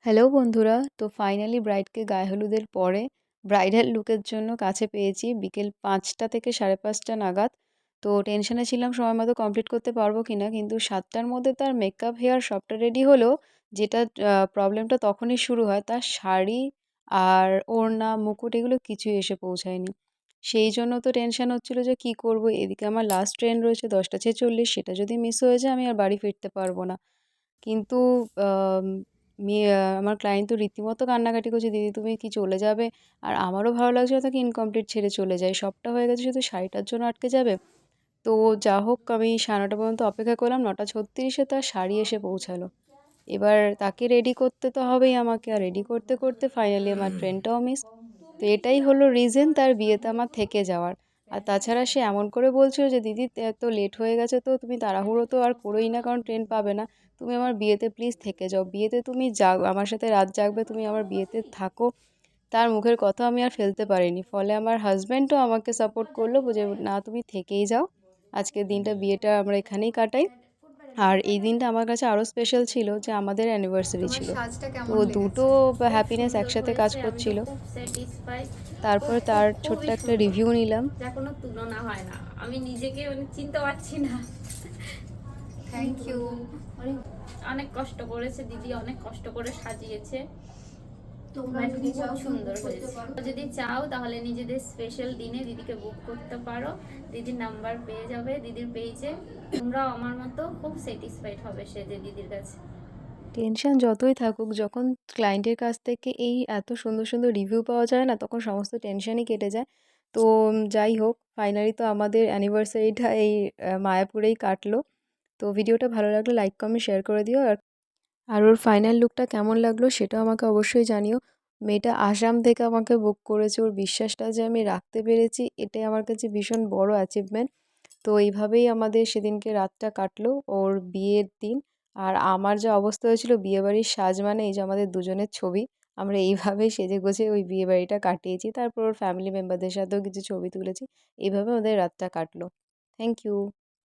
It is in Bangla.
হ্যালো বন্ধুরা, তো ফাইনালি ব্রাইডকে গায়ে হলুদের পরে ব্রাইডাল লুকের জন্য কাছে পেয়েছি বিকেল ৫টা থেকে ৫:৩০ নাগাদ। তো টেনশনে ছিলাম সময় মতো কমপ্লিট করতে পারবো কিনা, কিন্তু ৭টার মধ্যে তার মেকআপ হেয়ার সবটা রেডি হলেও যেটা প্রবলেমটা তখনই শুরু হয়, তার শাড়ি আর ওড়না মুকুট এগুলো কিছুই এসে পৌঁছায়নি। সেই জন্য তো টেনশন হচ্ছিল যে কি করব। এদিকে আমার লাস্ট ট্রেন রয়েছে 10টা 46, সেটা যদি মিস হয়ে যায় আমি আর বাড়ি ফিরতে পারবো না। কিন্তু আম আমার ক্লায়েন্ট তো রীতিমতো কান্নাকাটি করছে, "দিদি তুমি কি চলে যাবে?" আর আমারও ভালো লাগছে না তাকে ইনকমপ্লিট ছেড়ে চলে যাই। সবটা হয়ে গেছে, শুধু শাড়িটার জন্য আটকে যাবে। তো যা হোক আমি 9:30 পর্যন্ত অপেক্ষা করলাম। 9:36-এ তার শাড়ি এসে পৌঁছালো। এবার তাকে রেডি করতে তো হবেই আমাকে। আর রেডি করতে, করতে ফাইনালি আমার ট্রেনটাও মিস। তো এটাই হলো রিজন তার বিয়েতে আমার থেকে যাওয়ার। আর তাছাড়া সে এমন করে বলছিল যে, "দিদি এত লেট হয়ে গেছে তো তুমি তাড়াহুড়ো তো আর কোরোই না, কারণ ট্রেন পাবে না। তুমি আমার বিয়েতে প্লিজ থেকে যাও। বিয়েতে তুমি আমার সাথে রাত জাগবে, তুমি আমার বিয়েতে থাকো।" তার মুখের কথা আমি আর ফেলতে পারিনি। ফলে আমার হাসব্যান্ডও আমাকে সাপোর্ট করলো যে, "না তুমি থেকেই যাও। আজকের দিনটা বিয়েটা আমরা এখানেই কাটাই।" আর এই দিনটা আমার কাছে আরও স্পেশাল ছিল যে আমাদের অ্যানিভার্সারি তোমার ছিল। সাজটা তো কেমন দুটো লেগেছে? খুব হ্যাপিনেস সুন্দর একসাথে কাজ হয়েছে, আমি তো করছিল। খুব স্যাটিসফাই। খুব তারপরে খুব তার ছোট্ট খুবই একটা সুন্দর, রিভিউ নিলাম। যা কোনো তুলনা হয় না। আমি নিজেকে মানে চিনতে পারছি না। কি থ্যাংক ইউ। বলবো, অনেক অনেক কষ্ট করেছে দিদি, অনেক কষ্ট করে সাজিয়েছে। তোমরা বাট যদি খুব চাও তো সুন্দর বুক করতে হয়েছে। পারো। যদি চাও তাহলে নিজেদের স্পেশাল দিনে দিদিকে বুক করতে পারো। দিদির নাম্বার পেয়ে যাবে দিদির পেজে। তোমরাও আমার মতো খুব স্যাটিসফাইড হবে সে যে দিদির কাছে। টেনশন যতই থাকুক, যখন ক্লায়েন্টের কাছ থেকে এই এত সুন্দর সুন্দর রিভিউ পাওয়া যায় না, তখন সমস্ত টেনশনই কেটে যায়। তো যাই হোক, ফাইনালি তো আমাদের অ্যানিভার্সারিটা এই মায়াপুরেই কাটলো। তো ভিডিওটা ভালো লাগলে লাইক কমেন্ট শেয়ার করে দিও। আর ওর ফাইনাল লুকটা কেমন লাগলো সেটাও আমাকে অবশ্যই জানিও। মেয়েটা আসাম থেকে আমাকে বুক করেছে, ওর বিশ্বাসটা যে আমি রাখতে পেরেছি এটাই আমার কাছে ভীষণ বড় অ্যাচিভমেন্ট। তো এইভাবেই আমাদের সেদিনকে রাতটা কাটলো, ওর বিয়ের দিন। আর আমার যা অবস্থা হয়েছিল, বিয়েবাড়ির সাজ মানে এই যে আমাদের দুজনের ছবি, আমরা এইভাবেই সেজে গুজে ওই বিয়েবাড়িটা কাটিয়েছি। তারপর ওর ফ্যামিলি মেম্বারদের সাথেও কিছু ছবি তুলেছি। এইভাবে আমাদের রাতটা কাটলো। Thank you.